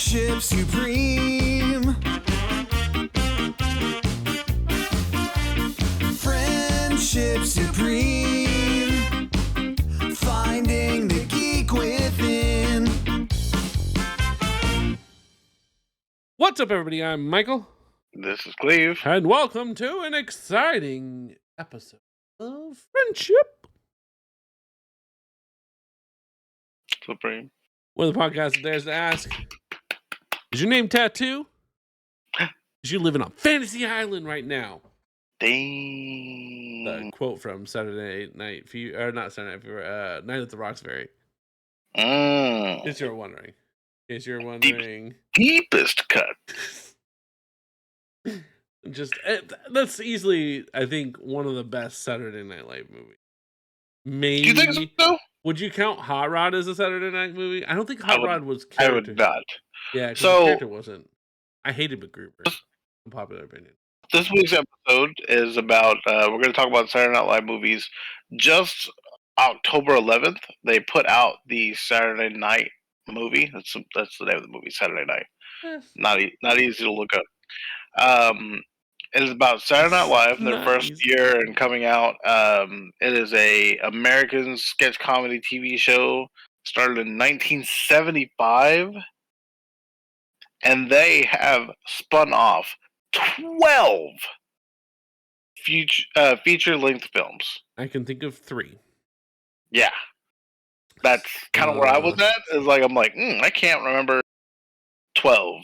Friendship supreme. Friendship supreme. Finding the geek within. What's up, everybody? I'm Michael. This is Cleve. And welcome to an exciting episode of Friendship. Supreme. Where the podcast dares to ask, is your name Tattoo? Is you living on Fantasy Island right now? Dang. The quote from Saturday Night Fever, or not Saturday Night Fever, Night at the Roxbury. In case you're wondering. Deepest cut. That's easily, I think, one of the best Saturday Night Live movies. Maybe. Do you think so? Would you count Hot Rod as a Saturday Night movie? I don't think Hot Rod was I character. would not. Yeah, because So- the character wasn't. I hated MacGruber. Unpopular opinion. This week's episode is about, we're going to talk about Saturday Night Live movies. Just October 11th, they put out the Saturday Night movie. That's the name of the movie, Saturday Night. Yes. Not easy to look up. It is about Saturday Night Live, their Not first easy. year and coming out. It is a American sketch comedy TV show. Started in 1975, and they have spun off 12 feature-length films. I can think of 3. Yeah, that's kind of where I was at. Is like I'm like, I can't remember 12.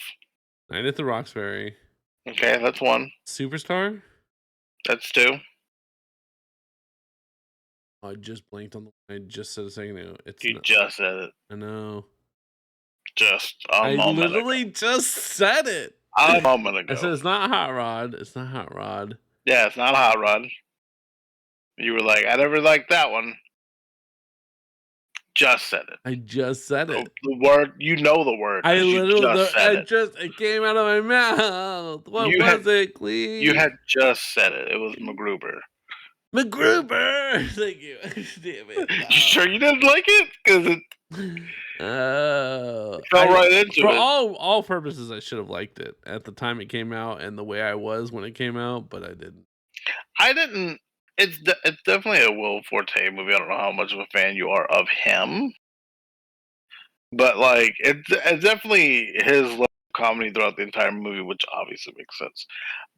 Night at the Roxbury. Okay, that's 1. Superstar? That's 2. I just blanked on the I just said a second ago. You just said it. I know. Just a I moment literally just said it. A moment ago. I said it's not Hot Rod. It's not Hot Rod. Yeah, it's not Hot Rod. You were like, I never liked that one. Just said it. I just said it. The word, you know the word. I 'cause you literally, just said it. it came out of my mouth. What You was it, please? You had just said it. It was MacGruber. MacGruber. Thank you. Damn it. You sure you didn't like it? Because it fell right into for it. all purposes, I should have liked it at the time it came out and the way I was when it came out, but I didn't. I didn't. It's definitely a Will Forte movie. I don't know how much of a fan you are of him, but like it's definitely his level of comedy throughout the entire movie, which obviously makes sense.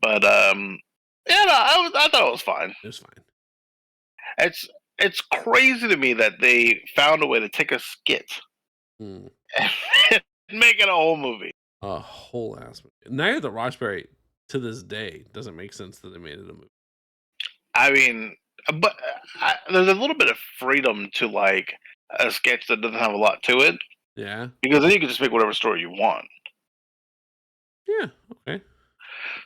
But yeah, no, I thought it was fine. It was fine. It's crazy to me that they found a way to take a skit and make it a whole movie. A whole ass movie. Night at the Roxbury to this day doesn't make sense that they made it a movie. I mean, but there's a little bit of freedom to like a sketch that doesn't have a lot to it. Yeah. Because then you can just make whatever story you want. Yeah. Okay.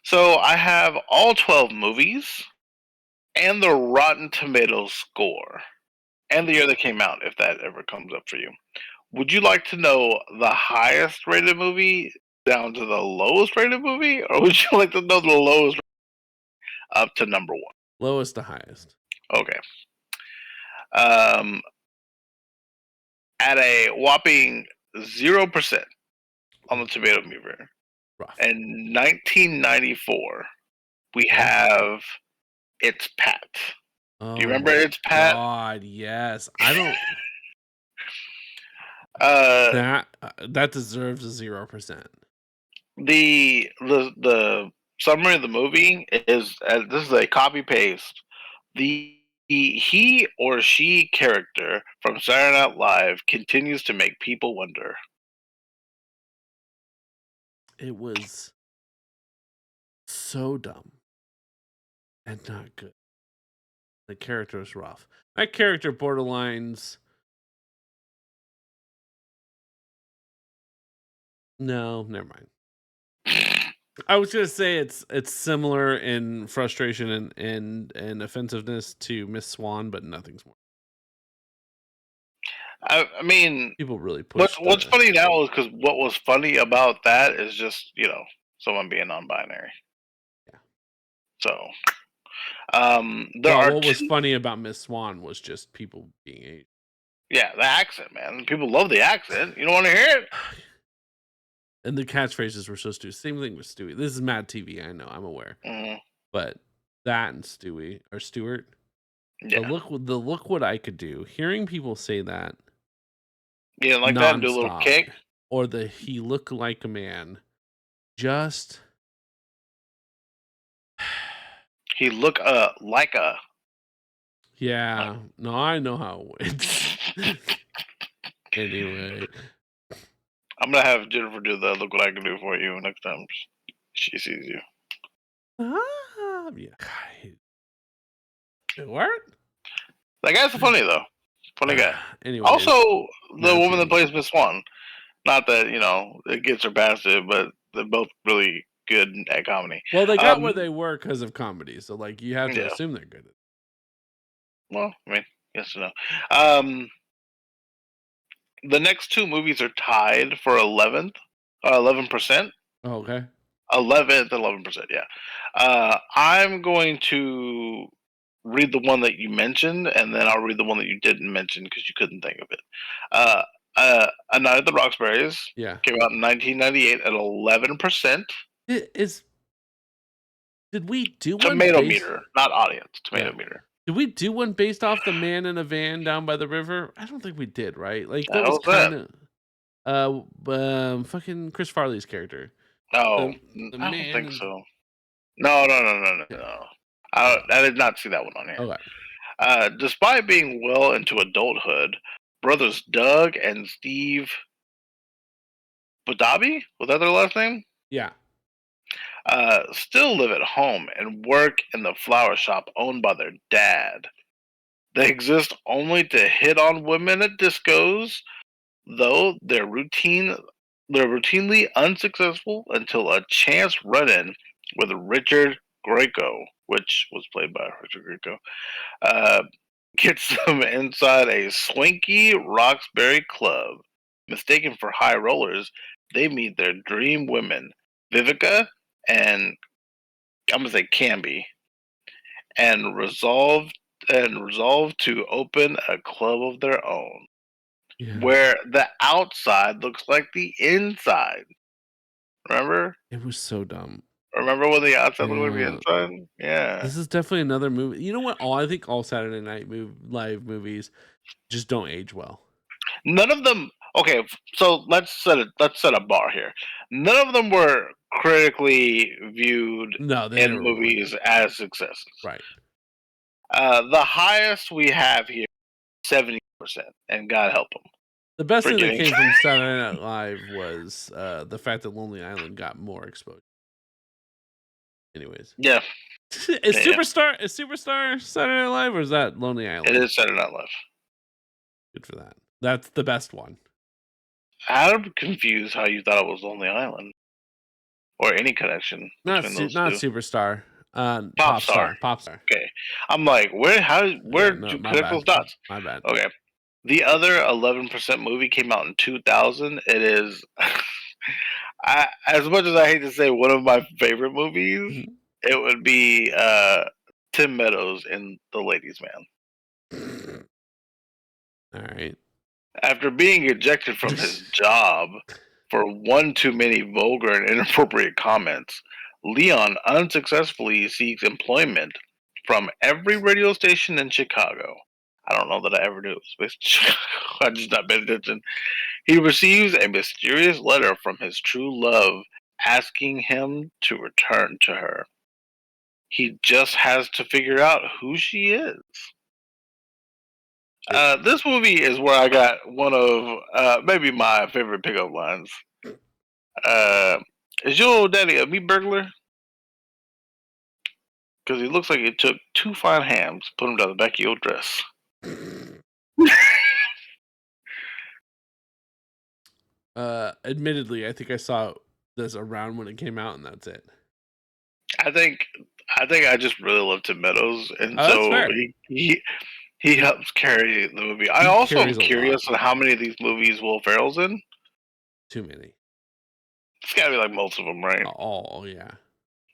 So I have all 12 movies and the Rotten Tomatoes score and the year they came out, if that ever comes up for you. Would you like to know the highest rated movie down to the lowest rated movie? Or would you like to know the lowest up to number 1? Lowest to highest. Okay. At a whopping 0% on the tomato meter. Rough. In 1994, we have It's Pat. Oh, Do you remember It's Pat? God, yes. I don't. That deserves a 0%. The summary of the movie is this is a copy paste. He or she character from Saturday Night Live continues to make people wonder. It was so dumb and not good. The character was rough. That character borderlines. No, never mind. I was gonna say it's similar in frustration and offensiveness to Miss Swan, but nothing's more. I mean, People really push. what's funny now is because what was funny about that is just someone being non-binary. Yeah. So, what was funny about Miss Swan was just people being Asian. Yeah, the accent, man. People love the accent. You don't want to hear it? And the catchphrases were so stupid. Same thing with Stewie. This is Mad TV. I know. I'm aware. Mhm. But that and Stewie or Stewart. Yeah. The look what I could do. Hearing people say that Yeah, like that and do a little nonstop, kick. or the he look like a man. Just He look like a. yeah. No, I know how it went. Anyway, I'm gonna have Jennifer do the look what I can do for you next time she sees you. yeah. It worked. That guy's funny though. Funny guy. Anyways, Also, the Mad woman that TV. plays Miss Swan. Not that it gets her past it, but they're both really good at comedy. Well, they got where they were because of comedy, so like you have to Yeah. assume they're good. Well, I mean, yes or no. The next two movies are tied for 11%. Oh, okay. 11%. Yeah. I'm going to read the one that you mentioned, and then I'll read the one that you didn't mention because you couldn't think of it. A Night at the Roxbury's Yeah. came out in 1998 at 11%. Did we do one Tomato meter, not audience. Tomato meter. Did we do one based off the man in a van down by the river? I don't think we did, right? Like The that was hell's that? kind of fucking Chris Farley's character. No, The I don't man think in- so. No. Yeah. I did not see that one on here. Okay. Despite being well into adulthood, brothers Doug and Steve Budabi, was that their last name? Yeah. Still live at home and work in the flower shop owned by their dad. They exist only to hit on women at discos, though they're routinely unsuccessful until a chance run-in with Richard Grieco, which was played by Richard Grieco, gets them inside a swanky Roxbury club. Mistaken for high rollers, they meet their dream women, Vivica and I'm gonna say Canby, and resolve to open a club of their own, Yeah. where the outside looks like the inside. Remember? It was so dumb. Remember when the outside looked like the Yeah. inside? Yeah. This is definitely another movie. You know what? I think all Saturday Night Live movies just don't age well. None of them. Okay, so let's set a bar here. None of them were critically viewed No, they in never were. movies as successes. Right. The highest we have here, 70%, and God help them. The best thing that Forgetting- came from Saturday Night Live was the fact that Lonely Island got more exposure. Anyways. Yeah, Is Superstar Saturday Night Live or is that Lonely Island? it is Saturday Night Live. Good for that. That's the best one. I'm confused how you thought it was Lonely Island, or any connection Not between those two. Superstar. Popstar. Popstar. Okay, I'm like, where No, do my connect bad. those dots? My bad. Okay, the other 11% movie came out in 2000. It is, as much as I hate to say, one of my favorite movies. Mhm. It would be Tim Meadows in The Ladies' Man. All right. After being ejected from his job for one too many vulgar and inappropriate comments, Leon unsuccessfully seeks employment from every radio station in Chicago. I don't know that I ever knew it was based in Chicago. I just not paid attention. He receives a mysterious letter from his true love asking him to return to her. He just has to figure out who she is. This movie is where I got one of maybe my favorite pickup lines. Is your old daddy a meat burglar? Because he looks like it took two fine hams, put them down the back of your dress. Admittedly, I think I saw this around when it came out, and that's it. I think I just really love Tim Meadows, and Oh, that's so fair. he helps carry the movie. I also am carries a curious lot. on how many of these movies Will Ferrell's in. Too many. It's got to be like most of them, right? Oh yeah.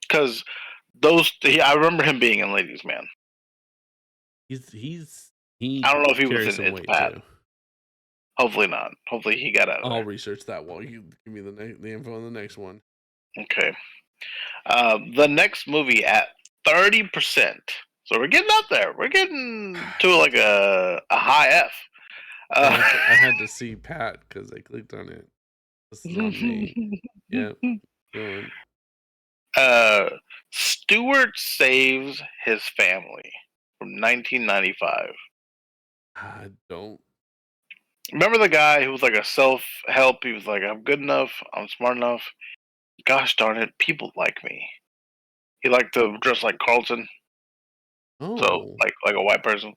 Because I remember him being in Ladies' Man. He I don't know if he was carries in some It's weight Pat. too. Hopefully not. Hopefully he got out of I'll there. research that while you give me the info on the next one. Okay. The next movie at 30%. So we're getting up there. We're getting to like a high F. I had to see Pat because I clicked on it. This is on me. Yep. Going. Stewart Saves His Family from 1995. I don't. Remember the guy who was like a self-help? He was like, I'm good enough. I'm smart enough. Gosh darn it, people like me. He liked to dress like Carlton. So Oh. like a white person.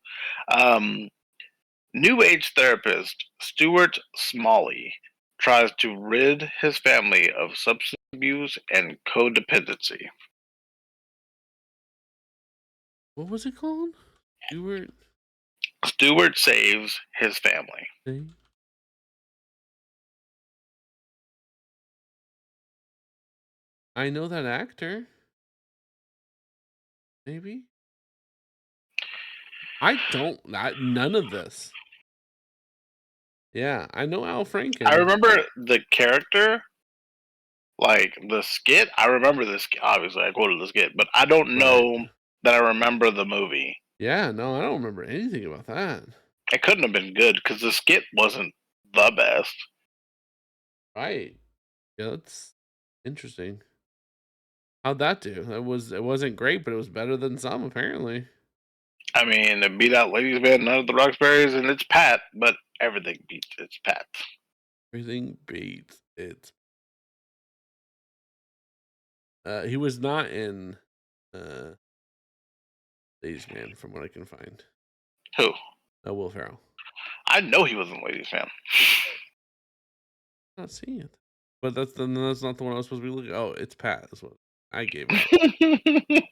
Um, New Age therapist Stuart Smalley tries to rid his family of substance abuse and codependency. What was it called? Stewart saves his family. See? I know that actor. Maybe. I don't. None of this. Yeah, I know Al Franken. I remember the character, like the skit. I remember this. Obviously, I quoted the skit, but I don't know that I remember the movie. Yeah, no, I don't remember anything about that. It couldn't have been good because the skit wasn't the best. Right. Yeah, that's interesting. How'd that do? It wasn't great, but it was better than some apparently. I mean, it beat out Ladies Man, None of the Roxbury's, and it's Pat, but everything beats it's Pat. Everything beats it. He was not in Ladies Man, from what I can find. Who? Will Ferrell. I know he wasn't Ladies Man. Not seeing it, but that's not the one I was supposed to be looking. Oh, it's Pat. That's what I gave it.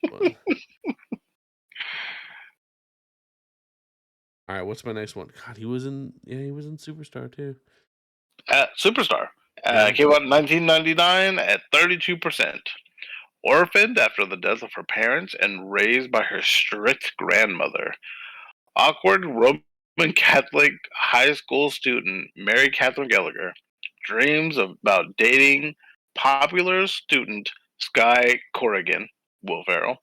All right, what's my next one? God, he was in Superstar too. Superstar. Yeah. Came out in 1999 at 32%. Orphaned after the death of her parents and raised by her strict grandmother. Awkward Roman Catholic high school student Mary Catherine Gallagher dreams about dating popular student Sky Corrigan, Will Ferrell,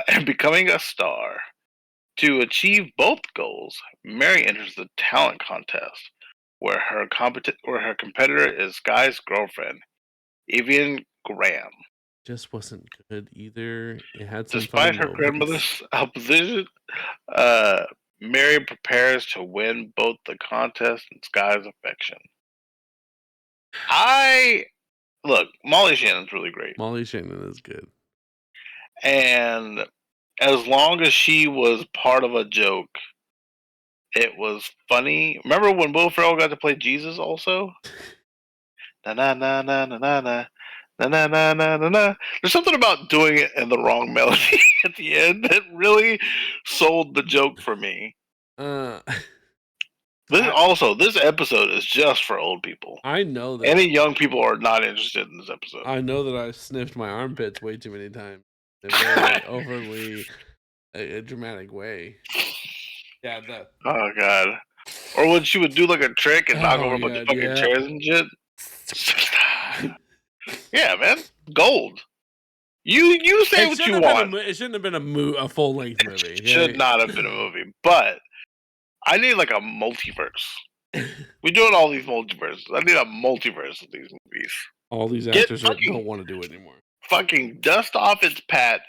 and becoming a star. To achieve both goals, Mary enters the talent contest, where her competitor is Sky's girlfriend, Evian Graham. Just wasn't good either. It had some Despite funny her moments. grandmother's opposition, Mary prepares to win both the contest and Sky's affection. Look, Molly Shannon's really great. Molly Shannon is good. And as long as she was part of a joke, it was funny. Remember when Will Ferrell got to play Jesus also? Na na na na na na na na na na na na na. There's something about doing it in the wrong melody at the end that really sold the joke for me. This episode is just for old people. I know that any young people are not interested in this episode. I know that I sniffed my armpits way too many times in a very overly dramatic way. Yeah, that. Oh god! Or when she would do like a trick and knock over a bunch of fucking yeah. chairs and shit. Yeah, man, gold. You say what you want. It shouldn't have been a full length movie. It should not have been a movie, but I need like a multiverse. We're doing all these multiverses. I need a multiverse of these movies. All these actors don't want to do it anymore. Fucking dust off its Pat.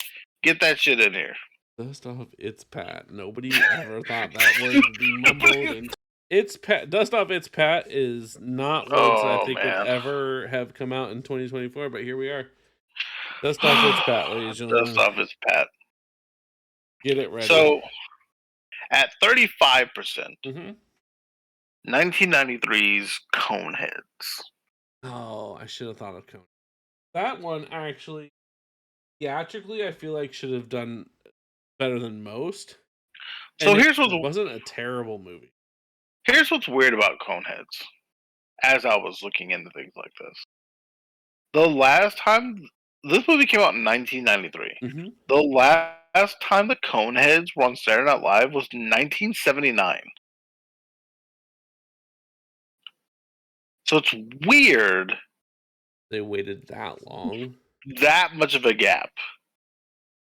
Get that shit in here. Dust off its Pat. Nobody ever thought that word would be mumbled. And it's Pat. Dust off its Pat is not words I think would ever have come out in 2024, but here we are. Dust off its Pat, ladies and gentlemen. Dust off its Pat. Get it ready. So, at 35%, 1993's Coneheads. Oh, I should have thought of Cone. That one actually, theatrically, I feel like should have done better than most. So it wasn't a terrible movie. Here's what's weird about Coneheads. As I was looking into things like this, the last time this movie came out in 1993, the last time the Coneheads were on Saturday Night Live was 1979. So it's weird They waited that long. that much of a gap.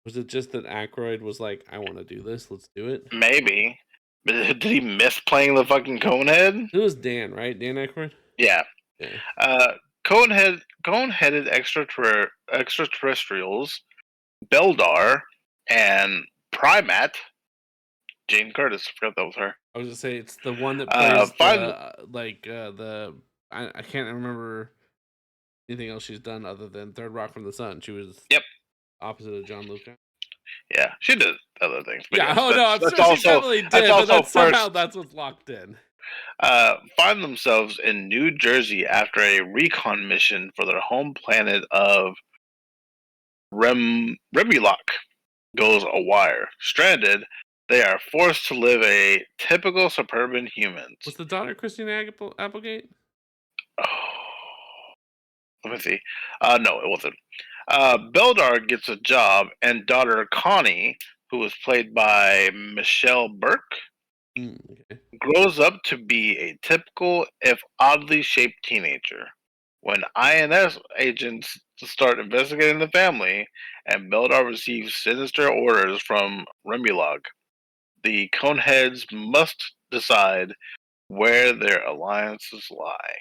Was it just that Aykroyd was like, "I want to do this. Let's do it." Maybe. But did he miss playing the fucking Conehead? It was Dan, right? Dan Aykroyd. Yeah. Yeah. Cone-headed extraterrestrials, Beldar, and Primat. Jane Curtis, I forgot that was her. I was gonna say it's the one that plays Find I can't remember anything else she's done other than Third Rock from the Sun. She was Yep. opposite of John Luca. Yeah, she did other things. But Yeah, yes, oh no, I'm sure she definitely did, but that's somehow that's what's locked in. Find themselves in New Jersey after a recon mission for their home planet of Remulok goes awire. Stranded, they are forced to live a typical suburban humans. Was the daughter Christina Applegate? Oh, let me see. No, it wasn't. Beldar gets a job, and daughter Connie, who was played by Michelle Burke, Okay. grows up to be a typical, if oddly shaped teenager. When INS agents start investigating the family, and Beldar receives sinister orders from Remulog, the Coneheads must decide where their alliances lie.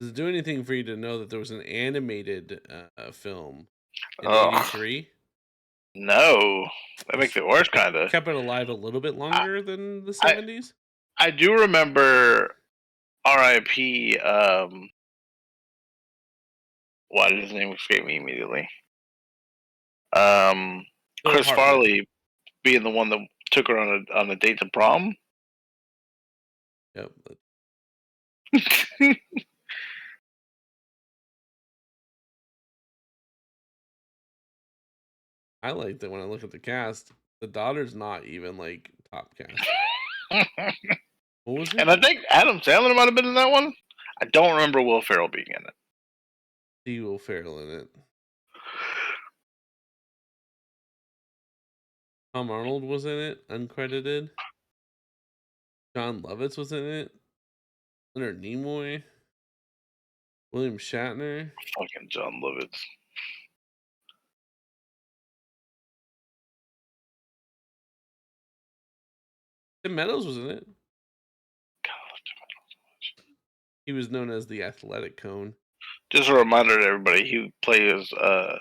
Does it do anything for you to know that there was an animated film in Ugh. '83? No, that makes it worse, kind of. Kept it alive a little bit longer than the '70s. I do remember R.I.P. Why did his name escape me immediately? Chris Farley being the one that took her on a date to prom. Yep. I like that when I look at the cast, the daughter's not even like top cast. What was it? And I think Adam Sandler might have been in that one. I don't remember Will Ferrell being in it. See Will Ferrell in it. Tom Arnold was in it, uncredited. John Lovitz was in it. Leonard Nimoy. William Shatner. Fucking John Lovitz. Tim Meadows was in it. God, I love Tim Meadows so much. He was known as the Athletic Cone. Just a reminder to everybody, he plays the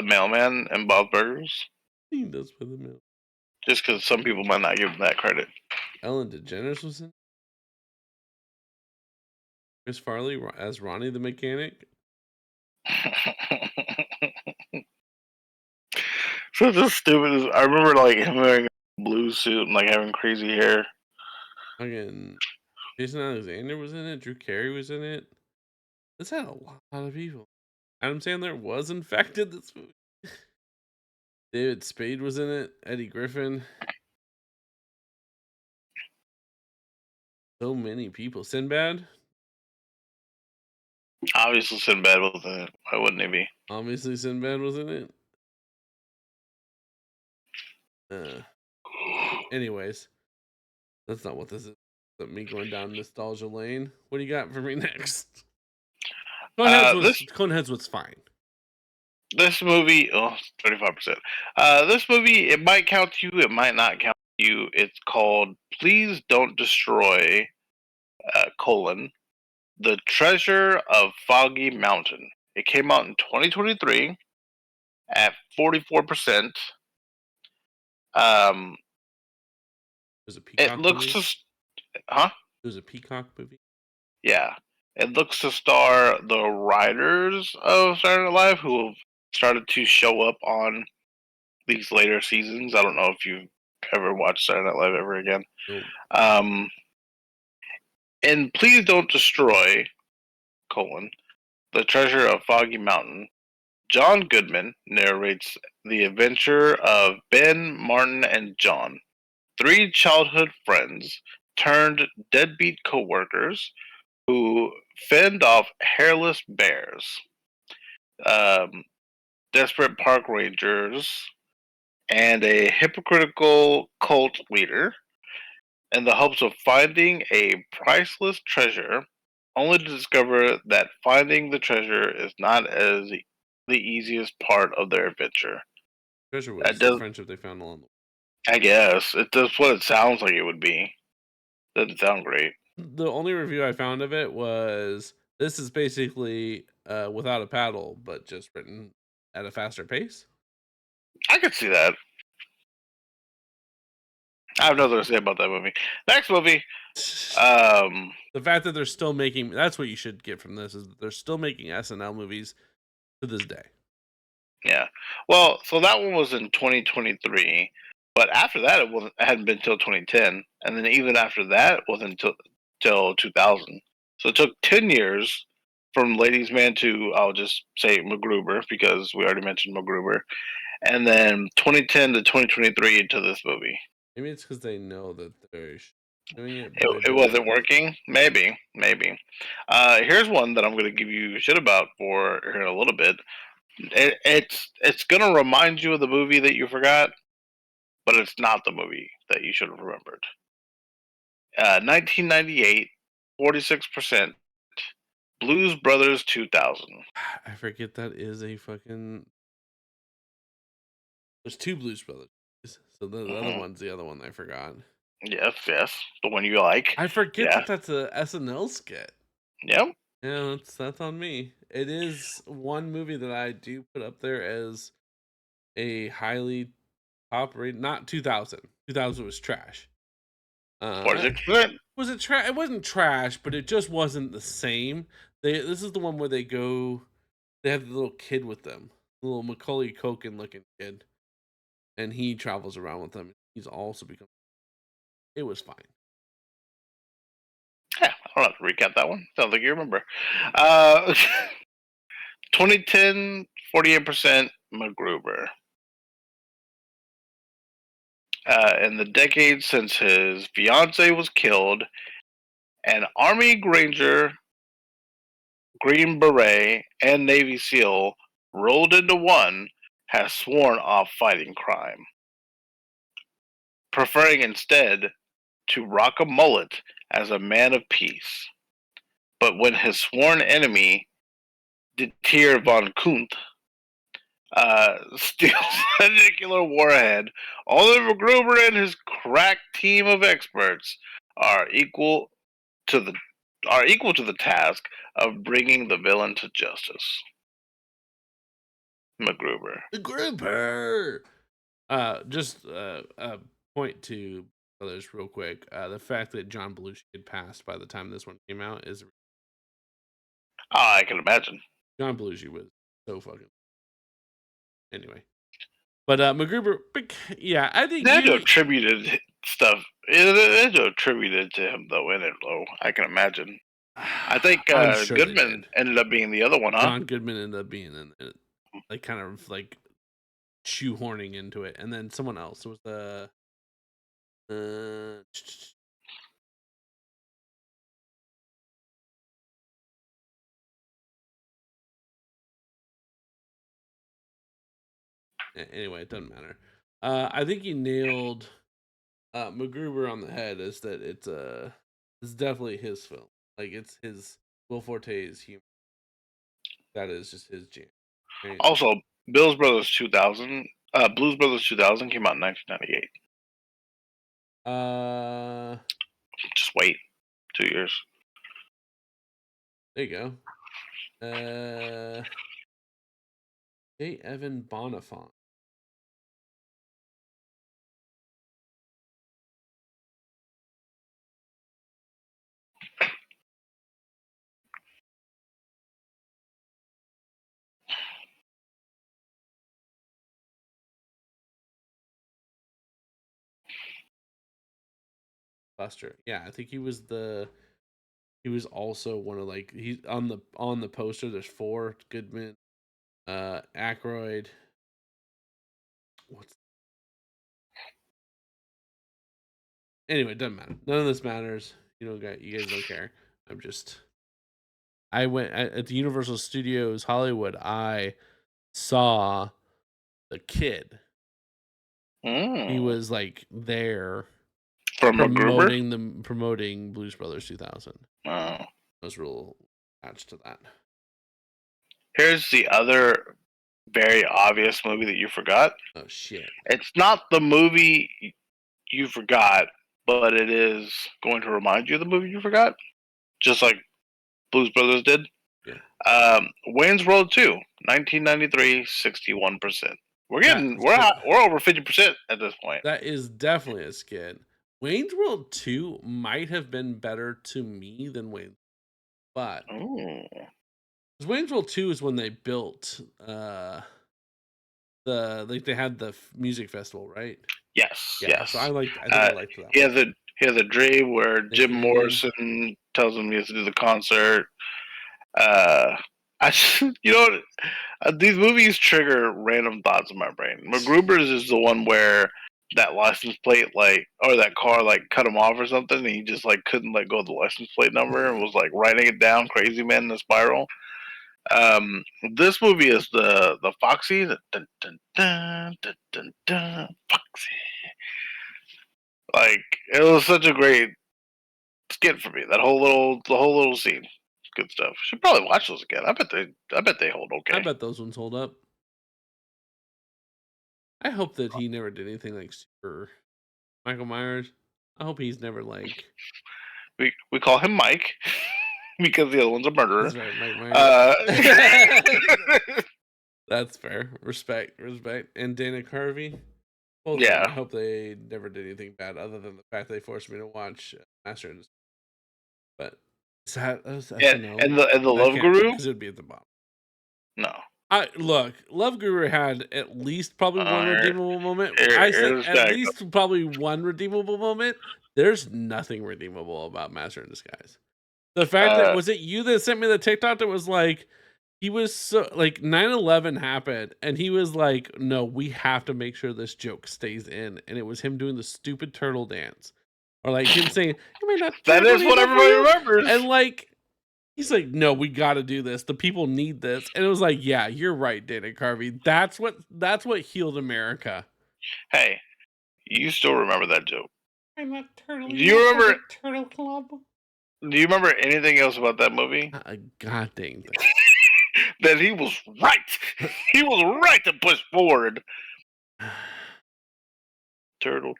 mailman in Bob's Burgers. He does play the mail. Just because some people might not give him that credit. Ellen DeGeneres was in it. Chris Farley as Ronnie the mechanic. So just stupid. I remember like him wearing a blue suit and like having crazy hair. Again, Jason Alexander was in it. Drew Carey was in it. This had a lot of people. Adam Sandler was infected this movie. David Spade was in it. Eddie Griffin. So many people. Sinbad. Obviously, Sinbad was in it. Why wouldn't he be? Obviously, Sinbad was in it. Anyways, that's not what this is. That's me going down nostalgia lane. What do you got for me next? Coneheads was fine. This movie, 35%. This movie, it might count to you, it might not count to you. It's called Please Don't Destroy, The Treasure of Foggy Mountain. It came out in 2023 at 44%. It was a Peacock movie? Huh? It was a Peacock movie? Yeah. It looks to star the writers of Saturday Night Live who have started to show up on these later seasons. I don't know if you've ever watched Saturday Night Live ever again. Nope. And Please Don't Destroy, The Treasure of Foggy Mountain, John Goodman narrates the adventure of Ben, Martin, and John, three childhood friends turned deadbeat co-workers who fend off hairless bears, desperate park rangers, and a hypocritical cult leader. in the hopes of finding a priceless treasure, only to discover that finding the treasure is not as the easiest part of their adventure. Treasure That was the does, friendship they found along the I guess, that's what it sounds like it would be. Doesn't sound great. way. The only review I found of it was this is basically without a paddle, but just written at a faster pace. I could see that. I have nothing to say about that movie. Next movie, um, The fact that they're still making that's what you should get from this is that they're still making SNL movies to this day. yeah. Well, so that one was in 2023, but after that, it hadn't been till 2010, and then even after that, it wasn't till 2000. So it took 10 years from Ladies Man to, I'll just say MacGruber because we already mentioned MacGruber, and then 2010 to 2023 to this movie. Maybe it's because they know that they're doing it, but they're It doing wasn't working. Maybe, maybe. Here's one that I'm going to give you shit about for here in a little bit. It's going to remind you of the movie that you forgot, but it's not the movie that you should have remembered. 1998, 46%. Blues Brothers 2000. I forget that is a fucking. There's two Blues Brothers, so the other Hmm. one's the other one I forgot. Yes, yes, the one you like. I forget Yeah, that that's a SNL skit. yep. Yeah, that's on me. It is one movie that I do put up there as a highly top rated. Not 2000. 2000 was trash. 46%. Was it trash? It wasn't trash, but it just wasn't the same. This is the one where they go. They have the little kid with them, the little Macaulay Culkin looking kid, and he travels around with them. He's also become. It was fine. Yeah, I don't have to recap that one. Sounds like you remember. Uh, 2010, 48% MacGruber. In the decades since his fiance was killed, an Army Granger, Green Beret, and Navy SEAL rolled into one has sworn off fighting crime, preferring instead to rock a mullet as a man of peace. But when his sworn enemy, Dieter von Kunt, steals a nuclear warhead, Oliver Gruber and his crack team of experts are to the equal to the task of bringing the villain to justice. MacGruber. The Grouper. Just point to others real quick. The fact that John Belushi had passed by the time this one came out is I can imagine. John Belushi was so fucking anyway. But MacGruber, yeah, I think They had to you. have attributed stuff. They had to have attributed to him though in it though. I can imagine. I think I'm sure they Goodman did. ended up being the other one, huh? John Goodman ended up being in it, like kind of like shoehorning into it, and then someone else. It was the. Uh, anyway, it doesn't matter. I think he nailed MacGruber on the head. Is that it's definitely his film. Like it's his Will Forte's humor. That is just his jam. Right? Also, Blues Brothers 2000 came out in 1998. Uh, Just wait 2 years. there you go. J. Evan Bonifant. Buster. Yeah, I think he was the. He was also one of like he's on the poster. There's four Goodman, Aykroyd. What's anyway? It doesn't matter. None of this matters. You guys don't care. I'm just. I went at the Universal Studios Hollywood. I saw the kid. He Mm. was like there From MacGruber? promoting Blues Brothers 2000. Oh. I was real attached to that. Here's the other very obvious movie that you forgot. Oh shit! It's not the movie you forgot, but it is going to remind you of the movie you forgot, just like Blues Brothers did. Yeah. Wayne's World 2, 1993, 61%. We're over 50% at this point. That is definitely a skid. Wayne's World 2 might have been better to me than Wayne's, but Wayne's World 2 is when they built they had the music festival, right? Yes, Yeah, yes. So I liked that. He has a dream where Jim Morrison tells him he has to do the concert. You know what? These movies trigger random thoughts in my brain. MacGruber's is the one where that license plate, or that car, cut him off or something, and he just couldn't let go of the license plate number and was writing it down, crazy man in a spiral. This movie is the Foxy, the dun, dun, dun, dun, dun, dun, Foxy. It was such a great skit for me. The whole little scene, good stuff. Should probably watch those again. I bet they hold okay. I bet those ones hold up. I hope that he never did anything like super Michael Myers. I hope he's never we call him Mike because the other one's a murderer. That's right, Mike Myers. That's fair. Respect. And Dana Carvey. Both of them, I hope they never did anything bad other than the fact they forced me to watch Master and But SNL. And the Love Guru? Because it would be at the bottom. No. Look, Love Guru had at least probably one redeemable moment. I said at least probably one redeemable moment. There's nothing redeemable about Master in Disguise. The fact that was it you that sent me the TikTok that was he was so 9/11 happened and he was like, no, we have to make sure this joke stays in, and it was him doing the stupid turtle dance, or him saying, that is what everybody remembers, and he's like, no, we got to do this. The people need this, and it was yeah, you're right, Dana Carvey. That's what healed America. Hey, you still remember that joke? I'm not turtle. Do you remember Turtle Club? Do you remember anything else about that movie? God dang thing. That he was right. He was right to push forward. Turtle.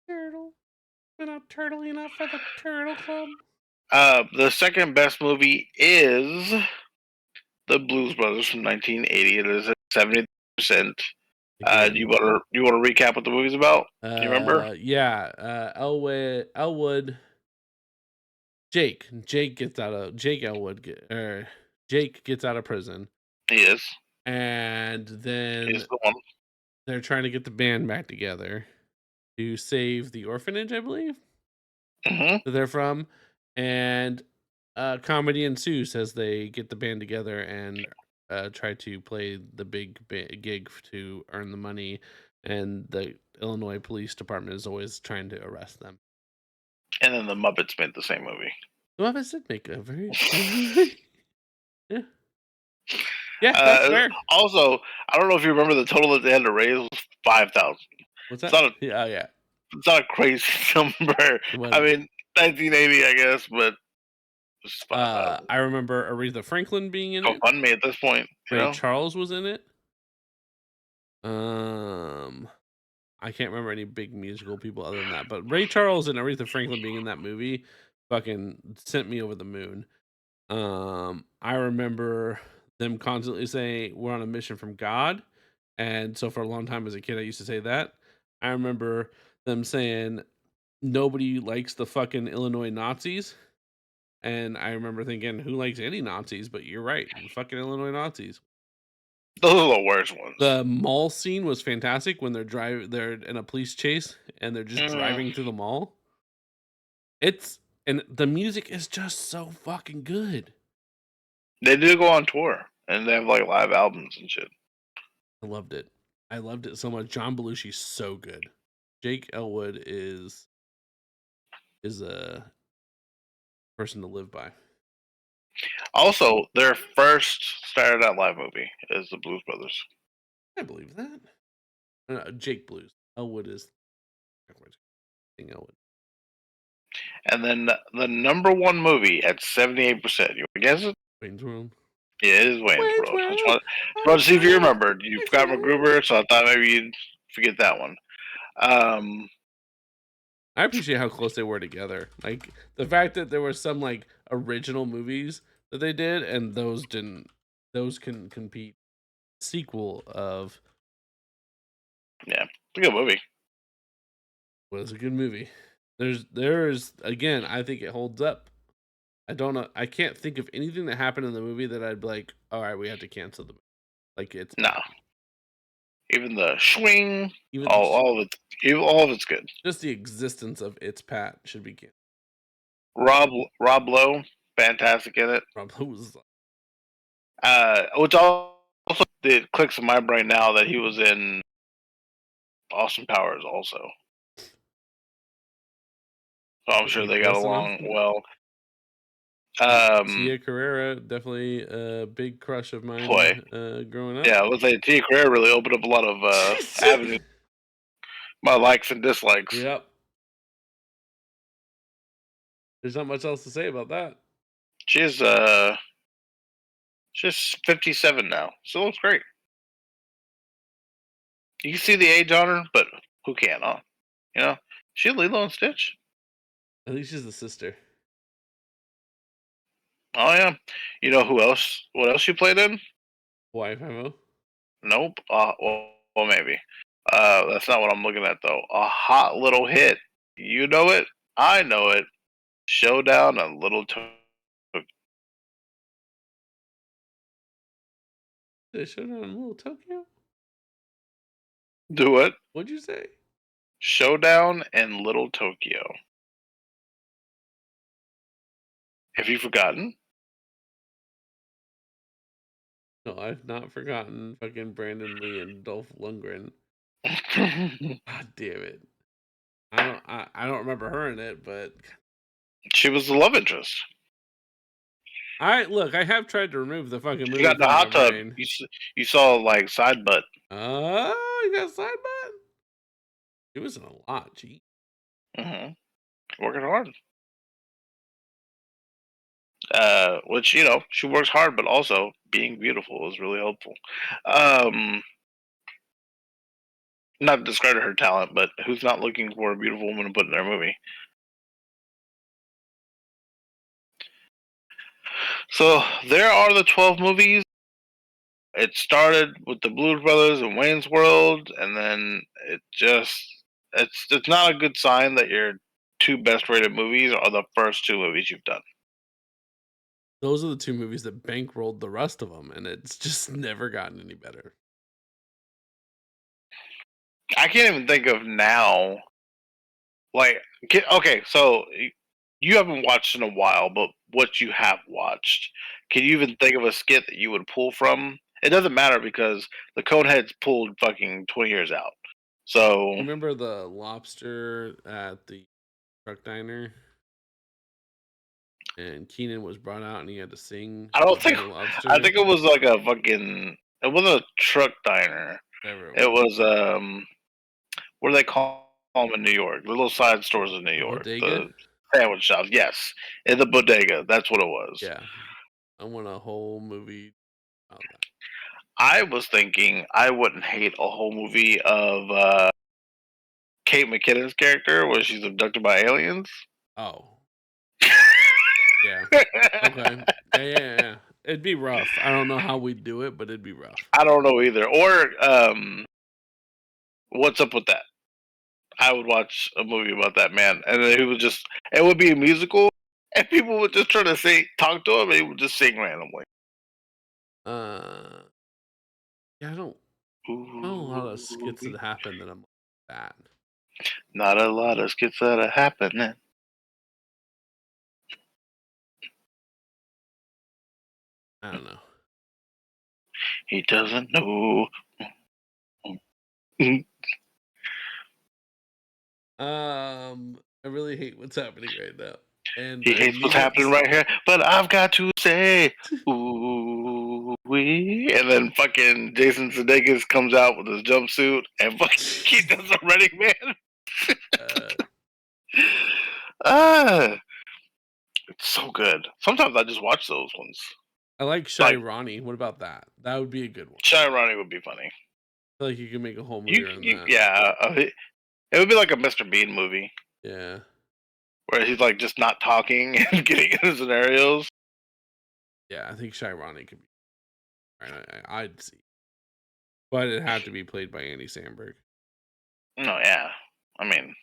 We're not turtle enough for the Turtle Club. The second best movie is The Blues Brothers from 1980. It is at 70%. You want to recap what the movie's about? You remember? Yeah. Elwood. Jake gets out of Jake gets out of prison. He is. And then He's the one. They're trying to get the band back together to save the orphanage, I believe. Mm-hmm. That they're from, and comedy ensues as they get the band together and try to play the big gig to earn the money, and the Illinois Police Department is always trying to arrest them. And then the Muppets made the same movie. The Muppets did make a very yeah, that's fair. Also, I don't know if you remember the total that they had to raise was $5,000. What's that? Yeah. It's not a crazy number. I mean, 1980, I guess, but it's $5,000. I remember Aretha Franklin being in it. Fund me at this point. Ray Charles was in it. I can't remember any big musical people other than that, but Ray Charles and Aretha Franklin being in that movie fucking sent me over the moon. I remember them constantly saying we're on a mission from God, and so for a long time as a kid I used to say that. I remember them saying nobody likes the fucking Illinois Nazis, and I remember thinking, who likes any Nazis? But you're right, the fucking Illinois Nazis. Those are the worst ones. The mall scene was fantastic when they're in a police chase and they're just driving through the mall. And the music is just so fucking good. They do go on tour and they have live albums and shit. I loved it so much. John Belushi's so good. Jake Elwood is a person to live by. Also, their first Saturday Night Live movie is The Blues Brothers. I believe that. Jake Blues. Elwood is Elwood. And then the number one movie at 78%. You wanna guess it? Wayne's World. Yeah, it is Wayne's Wayne's World. World. I wanted to see if you remembered. You Wayne's forgot World. MacGruber, so I thought maybe you'd forget that one. I appreciate how close they were together. Like the fact that there were some like original movies that they did, and those didn't. Those can compete. Sequel of Yeah, it's a good movie. was a good movie. There's again, I think it holds up. I don't know. I can't think of anything that happened in the movie that I'd be like, all right, we have to cancel the movie. Like it's No, even the swing, even all of it, all of it's good. just the existence of It's Pat should be canceled. Rob Lowe, fantastic in it. Rob Lowe was Which also it clicks in my brain now that he was in Austin Powers also. So I'm sure he they got close enough. along well. Tia Carrera, definitely a big crush of mine Boy. growing up. Yeah, I would say Tia Carrera really opened up a lot of avenues. My likes and dislikes. Yep. There's not much else to say about that. She's 57 now. Still looks great. You can see the age on her, but who can, huh? You know? She Lilo and Stitch. I think she's the sister. Oh yeah. You know who else? What else she played in? YFMO? Nope. Well, maybe. That's not what I'm looking at though. A hot little hit. You know it. I know it. Showdown on Little Did it show down in Little Tokyo? Do it. What'd you say? Showdown in Little Tokyo. Have you forgotten? No, I've not forgotten fucking Brandon Lee and Dolph Lundgren. God damn it. I don't remember her in it, but She was the love interest. look, I have tried to remove the fucking movie You got in the from hot my tub. brain. You saw like side butt. Oh, you got side butt? It was in a lot, gee. Working hard. Which she works hard, but also being beautiful is really helpful. Not to discredit her talent, but who's not looking for a beautiful woman to put in their movie? So there are the 12 movies. It started with the Blues Brothers and Wayne's World, and then it's not a good sign that your two best rated movies are the first two movies you've done. Those are the two movies that bankrolled the rest of them, and it's just never gotten any better. I can't even think of now. Like, okay, so you haven't watched in a while, but what you have watched, can you even think of a skit that you would pull from? It doesn't matter because the Coneheads pulled fucking 20 years out. So Remember the lobster at the truck diner? And Keenan was brought out and he had to sing. I don't think lobster. I think it was like a fucking. It wasn't a truck diner. Whatever It was what do they call them in New York? The little side stores in New York. Bodega? The sandwich shops. Yes, in the bodega. That's what it was. Yeah, I want a whole movie about that. I was thinking I wouldn't hate a whole movie of Kate McKinnon's character where she's abducted by aliens. Oh. Yeah. Okay. Yeah. It'd be rough. I don't know how we'd do it, but it'd be rough. I don't know either. Or what's up with that? I would watch a movie about that man, and then it would be a musical, and people would just try to talk to him, and he would just sing randomly. Yeah, I don't know a lot of skits that happen that I'm like that. Not a lot of skits that are happening. I don't know. He doesn't know. I really hate what's happening right now. And He hates what's happening right here, but I've got to say, ooh wee. And then fucking Jason Sudeikis comes out with his jumpsuit and fucking he does a Running Man. It's so good. Sometimes I just watch those ones. I like Shy Ronnie. What about that? That would be a good one. Shy Ronnie would be funny. I feel like you could make a whole movie around that. Yeah, it would be like a Mr. Bean movie. Yeah. Where he's like just not talking and getting into scenarios. Yeah, I think Shy Ronnie could be. I'd see. But it had to be played by Andy Samberg. No, yeah. I mean,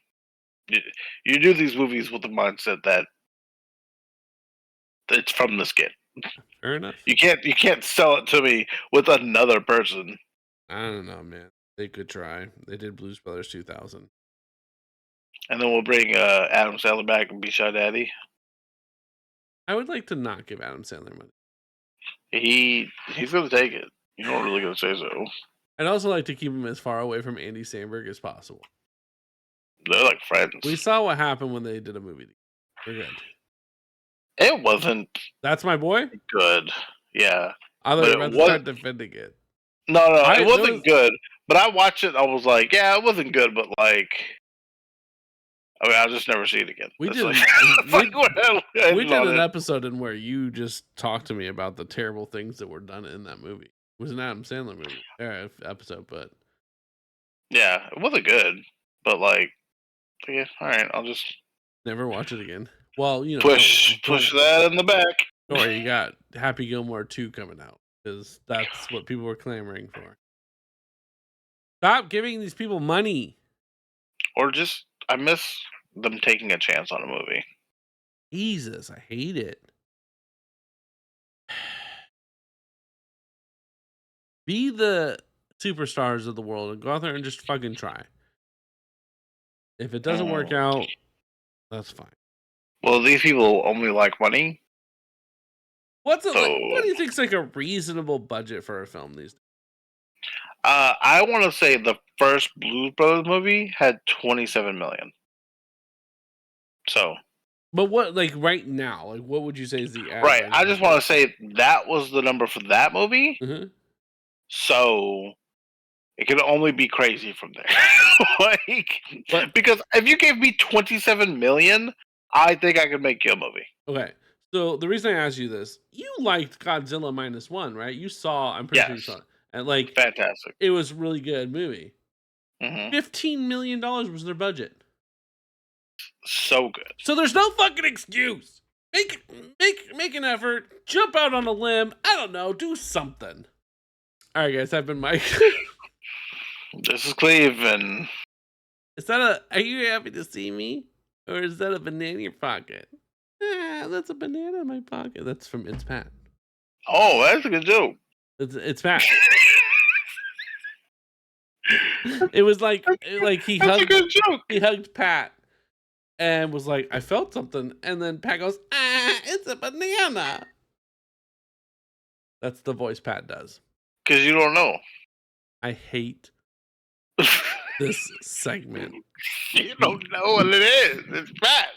you do these movies with the mindset that it's from the skit. Fair enough. You can't sell it to me with another person. I don't know, man. They could try. They did Blues Brothers 2000. And then we'll bring Adam Sandler back and be Shy Daddy. I would like to not give Adam Sandler money. He's gonna take it. You're not really gonna say so. I'd also like to keep him as far away from Andy Samberg as possible. They're like friends. We saw what happened when they did a movie. We're good. It wasn't. That's my boy. Good. Yeah. I thought you were about to start defending it. No, it wasn't good. But I watched it. I was like, yeah, it wasn't good. But like, I mean, I'll just never see it again. We did. We did an episode in where you just talked to me about the terrible things that were done in that movie. It was an Adam Sandler movie episode, but yeah, it wasn't good. But like, yeah, all right, I'll just never watch it again. Well, you know, push that in the back. Don't worry, you got Happy Gilmore 2 coming out because that's what people were clamoring for. Stop giving these people money. Or just, I miss them taking a chance on a movie. Jesus, I hate it. Be the superstars of the world and go out there and just fucking try. If it doesn't work out, that's fine. Well, these people only like money. What do you think's like a reasonable budget for a film these days? I want to say the first Blues Brothers movie had $27 million. So, but what, like right now, like what would you say is the average? Right? I just want to say that was the number for that movie. Mm-hmm. So it could only be crazy from there. Because if you gave me $27 million, I think I could make you a movie. Okay. So the reason I asked you this, you liked Godzilla -1, right? You saw, I'm pretty sure you saw it. And like, fantastic. It was a really good movie. Mm-hmm. $15 million was their budget. So good. So there's no fucking excuse. Make an effort. Jump out on a limb. I don't know. Do something. All right, guys. I've been Mike. This is Cleve, and are you happy to see me, or is that a banana in your pocket? That's a banana in my pocket. That's from It's Pat. Oh, that's a good joke. It's Pat. It was like he that's hugged. A good joke. He hugged Pat and was like, "I felt something," and then Pat goes, "It's a banana." That's the voice Pat does. Because you don't know. I hate this segment. You don't know what it is. It's Pat.